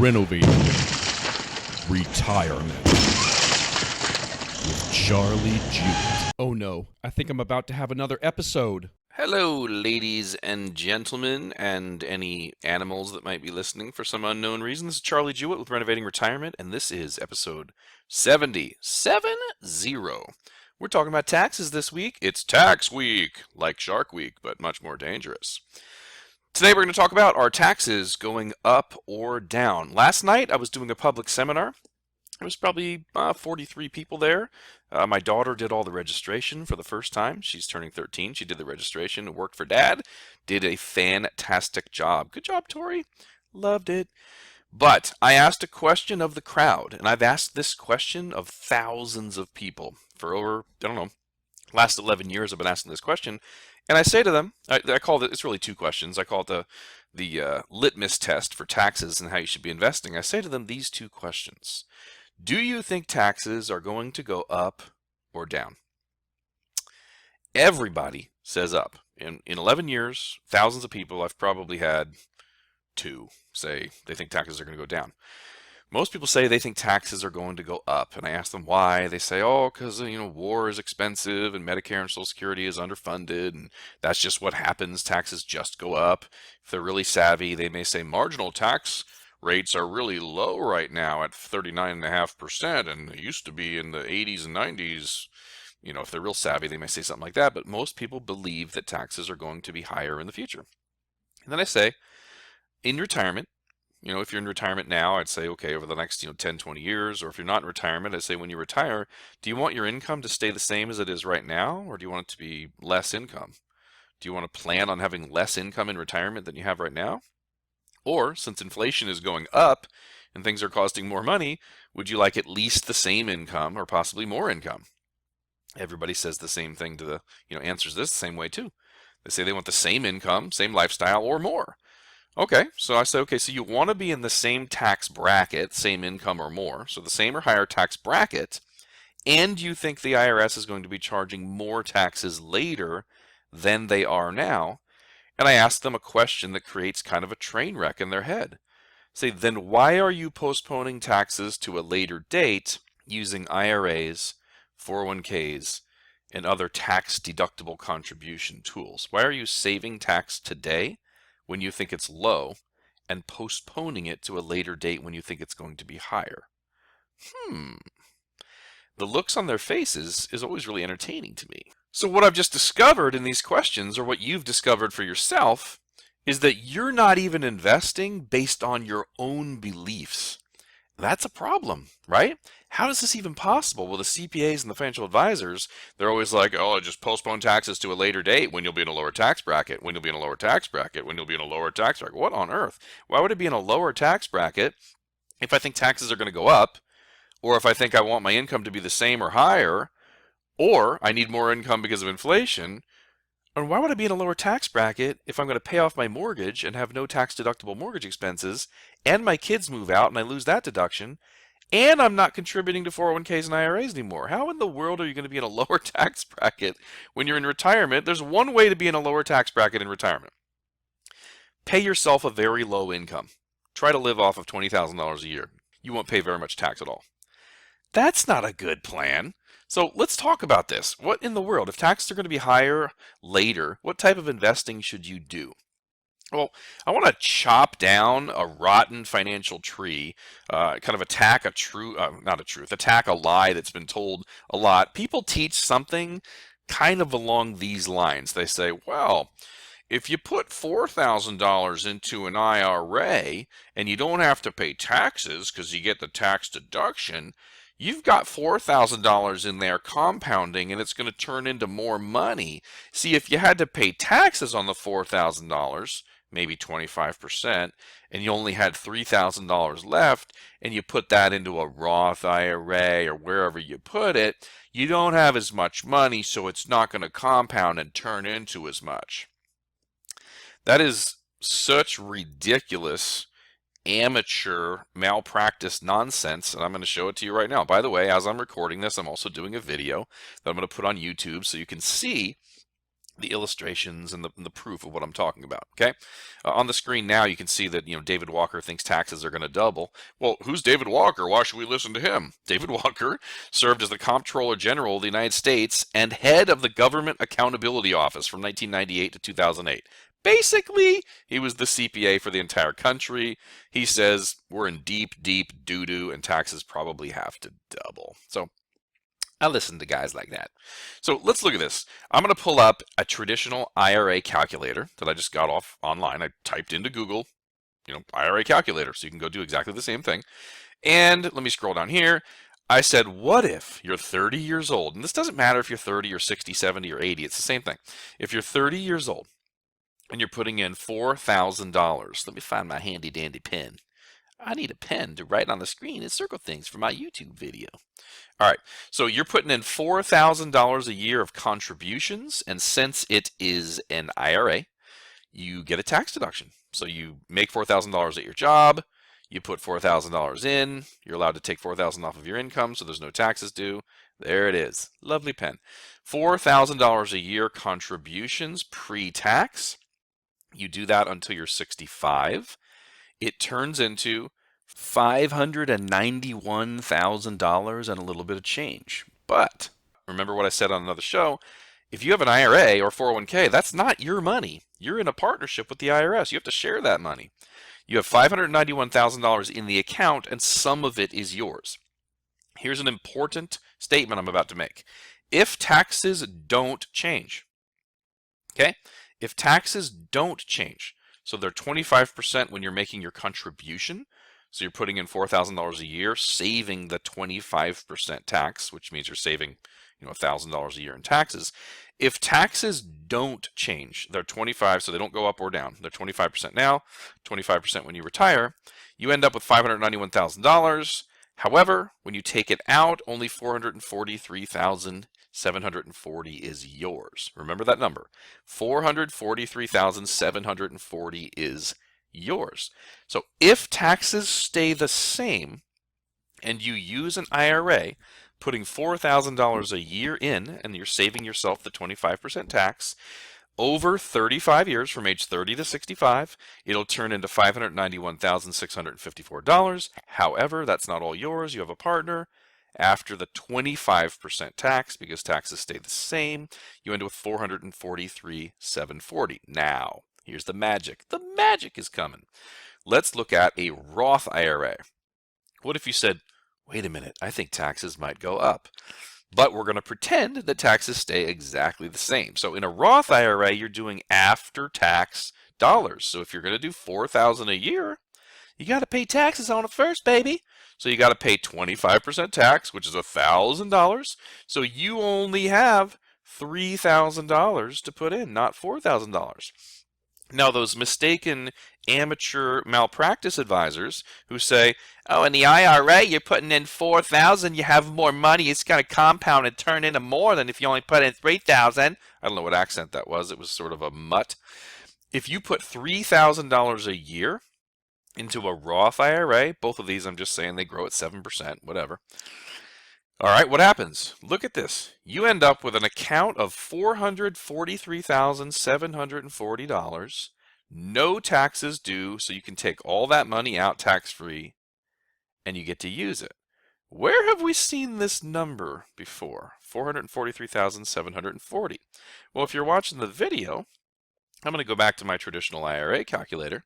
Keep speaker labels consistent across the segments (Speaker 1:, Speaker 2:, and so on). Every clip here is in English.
Speaker 1: Renovating Retirement with Charlie Jewett. Oh no, I think I'm about to have another episode.
Speaker 2: Hello, ladies and gentlemen, and any animals that might be listening for some unknown reason. This is Charlie Jewett with Renovating Retirement, and this is episode 70. We're talking about taxes this week. It's tax week, like Shark Week, but much more dangerous. Today we're going to talk about are taxes going up or down. Last night I was doing a public seminar. There was probably 43 people there. My daughter did all the registration for the first time. She's turning 13. She did the registration, worked for Dad, did a fantastic job. Good job, Tori. Loved it. But I asked a question of the crowd, and I've asked this question of thousands of people for over, last 11 years I've been asking this question. And I say to them, I call it, it's really two questions. I call it the litmus test for taxes and how you should be investing. I say to them these two questions. Do you think taxes are going to go up or down? Everybody says up. In 11 years, thousands of people, I've probably had two say they think taxes are going to go down. Most people say they think taxes are going to go up, and I ask them why. They say, because war is expensive and Medicare and Social Security is underfunded, and that's just what happens. Taxes just go up. If they're really savvy, they may say marginal tax rates are really low right now at 39.5%, and they used to be in the 80s and 90s. If they're real savvy, they may say something like that, but most people believe that taxes are going to be higher in the future. And then I say, in retirement, if you're in retirement now, I'd say, okay, over the next 10, 20 years, or if you're not in retirement, I'd say when you retire, do you want your income to stay the same as it is right now, or do you want it to be less income? Do you want to plan on having less income in retirement than you have right now? Or, since inflation is going up and things are costing more money, would you like at least the same income or possibly more income? Everybody says the same thing answers this the same way too. They say they want the same income, same lifestyle, or more. Okay, so I say, so you want to be in the same tax bracket, same income or more, so the same or higher tax bracket, and you think the IRS is going to be charging more taxes later than they are now. And I ask them a question that creates kind of a train wreck in their head. Say, then why are you postponing taxes to a later date using IRAs, 401ks, and other tax-deductible contribution tools? Why are you saving tax today when you think it's low and postponing it to a later date when you think it's going to be higher? The looks on their faces is always really entertaining to me. So what I've just discovered in these questions, or what you've discovered for yourself, is that you're not even investing based on your own beliefs. That's a problem, right? How is this even possible? Well, the CPAs and the financial advisors, they're always like, just postpone taxes to a later date when you'll be in a lower tax bracket, when you'll be in a lower tax bracket, when you'll be in a lower tax bracket. What on earth? Why would it be in a lower tax bracket if I think taxes are going to go up, or if I think I want my income to be the same or higher, or I need more income because of inflation? And why would I be in a lower tax bracket if I'm going to pay off my mortgage and have no tax-deductible mortgage expenses, and my kids move out and I lose that deduction, and I'm not contributing to 401ks and IRAs anymore? How in the world are you going to be in a lower tax bracket when you're in retirement? There's one way to be in a lower tax bracket in retirement. Pay yourself a very low income. Try to live off of $20,000 a year. You won't pay very much tax at all. That's not a good plan. So let's talk about this. What in the world? If taxes are going to be higher later, what type of investing should you do? Well, I want to chop down a rotten financial tree, kind of attack attack a lie that's been told a lot. People teach something kind of along these lines. They say, well, if you put $4,000 into an IRA and you don't have to pay taxes because you get the tax deduction, you've got $4,000 in there compounding, and it's going to turn into more money. See, if you had to pay taxes on the $4,000, maybe 25%, and you only had $3,000 left, and you put that into a Roth IRA or wherever you put it, you don't have as much money, so it's not going to compound and turn into as much. That is such ridiculous, amateur, malpractice nonsense, and I'm going to show it to you right now. By the way, as I'm recording this, I'm also doing a video that I'm going to put on YouTube so you can see the illustrations and the proof of what I'm talking about. Okay, on the screen now you can see that David Walker thinks taxes are going to double. Well, who's David Walker? Why should we listen to him? David Walker served as the Comptroller General of the United States and head of the Government Accountability Office from 1998 to 2008. Basically, he was the CPA for the entire country. He says we're in deep, deep doo-doo and taxes probably have to double. So I listen to guys like that. So let's look at this. I'm going to pull up a traditional IRA calculator that I just got off online. I typed into Google, IRA calculator, so you can go do exactly the same thing. And let me scroll down here. I said, what if you're 30 years old? And this doesn't matter if you're 30 or 60, 70, or 80. It's the same thing. If you're 30 years old and you're putting in $4,000, let me find my handy dandy pen. I need a pen to write on the screen and circle things for my YouTube video. All right, so you're putting in $4,000 a year of contributions, and since it is an IRA, you get a tax deduction. So you make $4,000 at your job, you put $4,000 in, you're allowed to take $4,000 off of your income, so there's no taxes due. There it is. Lovely pen. $4,000 a year contributions pre-tax. You do that until you're 65. It turns into $591,000 and a little bit of change. But remember what I said on another show, if you have an IRA or 401k, that's not your money. You're in a partnership with the IRS. You have to share that money. You have $591,000 in the account and some of it is yours. Here's an important statement I'm about to make. If taxes don't change, okay? If taxes don't change, so they're 25% when you're making your contribution. So you're putting in $4,000 a year, saving the 25% tax, which means you're saving, $1,000 a year in taxes. If taxes don't change, they're 25, so they don't go up or down. They're 25% now, 25% when you retire. You end up with $591,000. However, when you take it out, only $443,740 is yours. Remember that number. $443,740 is yours. So if taxes stay the same and you use an IRA, putting $4,000 a year in and you're saving yourself the 25% tax, over 35 years from age 30 to 65, it'll turn into $591,654. However, that's not all yours. You have a partner. After the 25% tax, because taxes stay the same, you end up with $443,740. Now, here's the magic. The magic is coming. Let's look at a Roth IRA. What if you said, wait a minute, I think taxes might go up, but we're going to pretend that taxes stay exactly the same. So in a Roth IRA, you're doing after-tax dollars. So if you're going to do $4,000 a year, you got to pay taxes on it first, baby. So you got to pay 25% tax, which is $1,000. So you only have $3,000 to put in, not $4,000. Now, those mistaken amateur malpractice advisors who say, oh, in the IRA, you're putting in $4,000, you have more money, it's going to compound and turn into more than if you only put in $3,000. I don't know what accent that was. It was sort of a mutt. If you put $3,000 a year into a Roth IRA, both of these I'm just saying they grow at 7%, whatever. All right, what happens? Look at this. You end up with an account of $443,740, no taxes due, so you can take all that money out tax-free, and you get to use it. Where have we seen this number before? $443,740. Well, if you're watching the video, I'm going to go back to my traditional IRA calculator.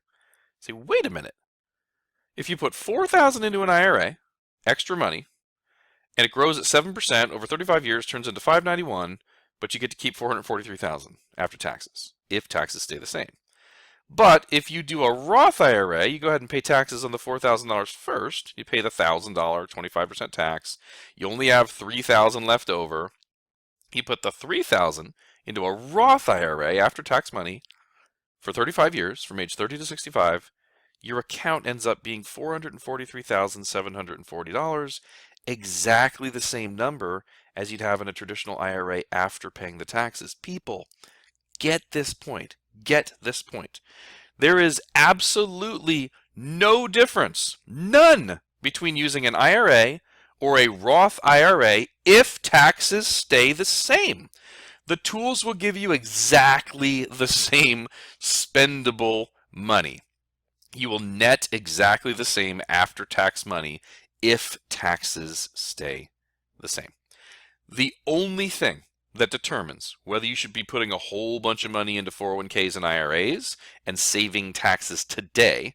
Speaker 2: Say, wait a minute. If you put $4,000 into an IRA, extra money, and it grows at 7% over 35 years, turns into $591, but you get to keep $443,000 after taxes, if taxes stay the same. But if you do a Roth IRA, you go ahead and pay taxes on the $4,000 first. You pay the $1,000 25% tax. You only have $3,000 left over. You put the $3,000 into a Roth IRA after tax money for 35 years, from age 30 to 65. Your account ends up being $443,740, exactly the same number as you'd have in a traditional IRA after paying the taxes. People, get this point. Get this point. There is absolutely no difference, none, between using an IRA or a Roth IRA if taxes stay the same. The tools will give you exactly the same spendable money. You will net exactly the same after-tax money if taxes stay the same. The only thing that determines whether you should be putting a whole bunch of money into 401ks and IRAs and saving taxes today,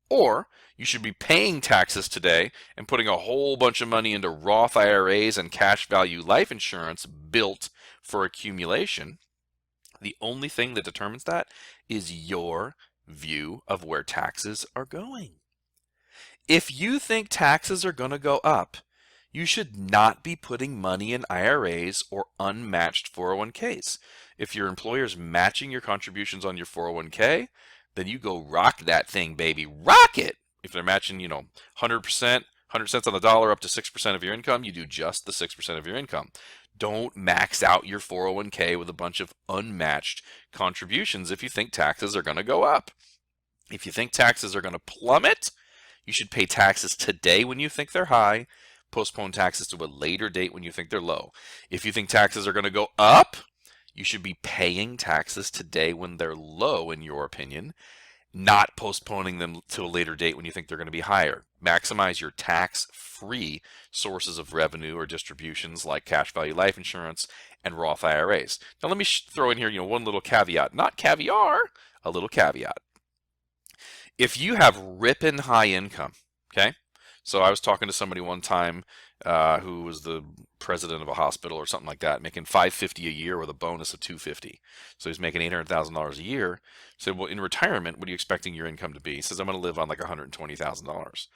Speaker 2: or you should be paying taxes today and putting a whole bunch of money into Roth IRAs and cash value life insurance built for accumulation, the only thing that determines that is your view of where taxes are going. If you think taxes are going to go up, you should not be putting money in IRAs or unmatched 401ks. If your employer's matching your contributions on your 401k, then you go rock that thing, baby. Rock it! If they're matching, 100%, 100 cents on the dollar up to 6% of your income, you do just the 6% of your income. Don't max out your 401k with a bunch of unmatched contributions if you think taxes are going to go up. If you think taxes are going to plummet, you should pay taxes today when you think they're high, postpone taxes to a later date when you think they're low. If you think taxes are going to go up, you should be paying taxes today when they're low, in your opinion, not postponing them to a later date when you think they're going to be higher. Maximize your tax-free sources of revenue or distributions like cash value life insurance and Roth IRAs. Now let me throw in here, one little caveat, not caviar, a little caveat. If you have ripping high income, okay? So I was talking to somebody one time who was the president of a hospital or something like that, making $550 a year with a bonus of $250. So he's making $800,000 a year. So, well, in retirement, what are you expecting your income to be? He says, I'm going to live on like $120,000.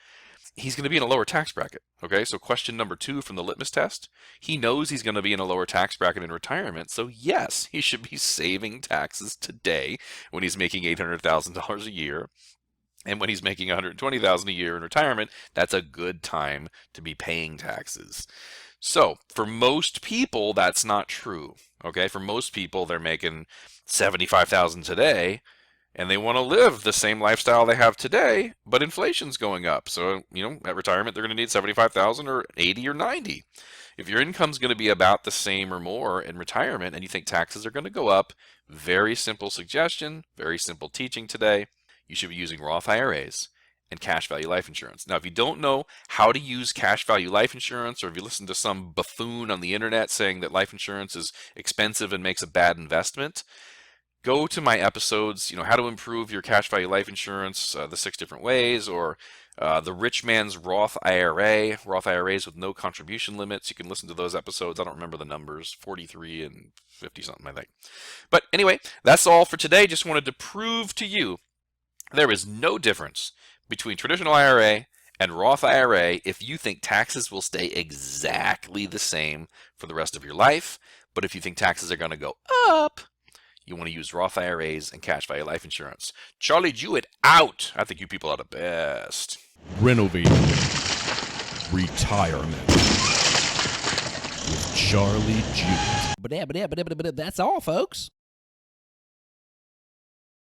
Speaker 2: He's going to be in a lower tax bracket. Okay, so question number 2 from the litmus test. He knows he's going to be in a lower tax bracket in retirement. So yes, he should be saving taxes today when he's making $800,000 a year. And when he's making $120,000 a year in retirement, that's a good time to be paying taxes. So for most people, that's not true. Okay, for most people, they're making $75,000 today, and they want to live the same lifestyle they have today, but inflation's going up. So at retirement, they're going to need $75,000 or $80,000 or $90,000. If your income's going to be about the same or more in retirement, and you think taxes are going to go up, very simple suggestion, very simple teaching today. You should be using Roth IRAs and cash value life insurance. Now, if you don't know how to use cash value life insurance, or if you listen to some buffoon on the internet saying that life insurance is expensive and makes a bad investment, go to my episodes, how to improve your cash value life insurance, the 6 different ways, or the rich man's Roth IRA, Roth IRAs with no contribution limits. You can listen to those episodes. I don't remember the numbers, 43 and 50 something, I think. But anyway, that's all for today. Just wanted to prove to you there is no difference between traditional IRA and Roth IRA if you think taxes will stay exactly the same for the rest of your life. But if you think taxes are going to go up, you want to use Roth IRAs and cash value life insurance. Charlie Jewett out. I think you people are the best.
Speaker 1: Renovating retirement with Charlie Jewett.
Speaker 3: But that's all, folks.